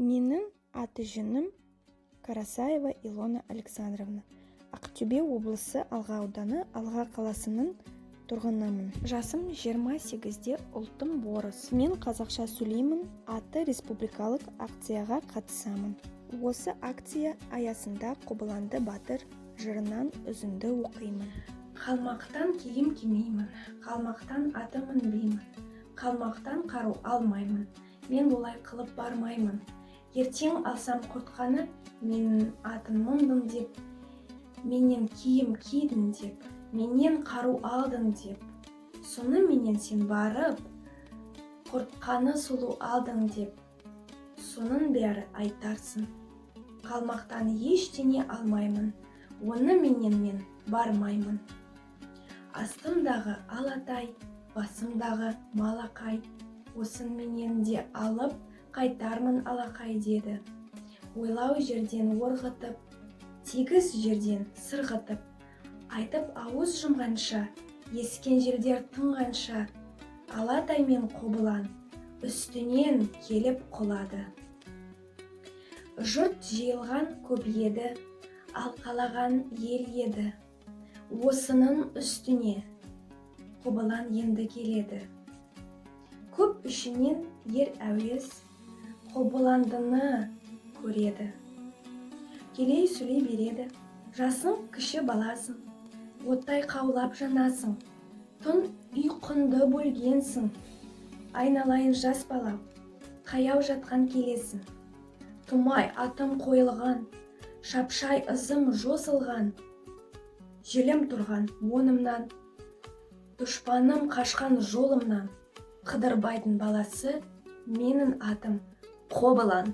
Менің аты-жөнім Карасаева Илона Александровна. Ақтөбе облысы Алға ауданы Алға қаласының тұрғынымын. Жасым 28-де, ұлтым орыс. Мен қазақша сөйлеймін, атты республикалық акцияға қатысамын. Осы акция аясында Қобыланды батыр жырынан үзінді оқимын. Қалмақтан киім кимеймін, қалмақтан аты мінбеймін, қалмақтан қару алмаймын, мен олай қылып бармаймын. Ертең алсам құртқаны, менің атын мұндың деп, менен киім кидің деп, менен қару алдың деп. Соны менен сен барып, құртқаны сұлу алдың деп, соның бәрі айтарсың. Қалмақтан ештеңе алмаймын, оны менен мен бармаймын. Астымдағы алатай, басымдағы малақай, осын менен де алып, қайтармын алақай деді. Ойлау жерден орғытып, тегіс жерден сырғытып, айтып ауыз жұмғанша, ескен желдер тыңғанша, алатай мен Қобылан үстінен келіп құлады. Жұрт жиылған көп еді, ал қалаған ел еді. Осының үстіне Қобылан енді келеді. Көп ішінен ер әуес Қобыландыны көреді. Келей сөйлей береді, жасың кіші баласың, оттай қаулап жанасың, түн ұйқыңды бөлгенсің, айналайын жас балам, қаяу жатқан келесің. Тумай атым қойылған, шапшай ызым жосылған, желім тұрған онымнан, дұшпаным қашқан жолымнан, Қыдырбайдың баласы, менің атым Қобылан.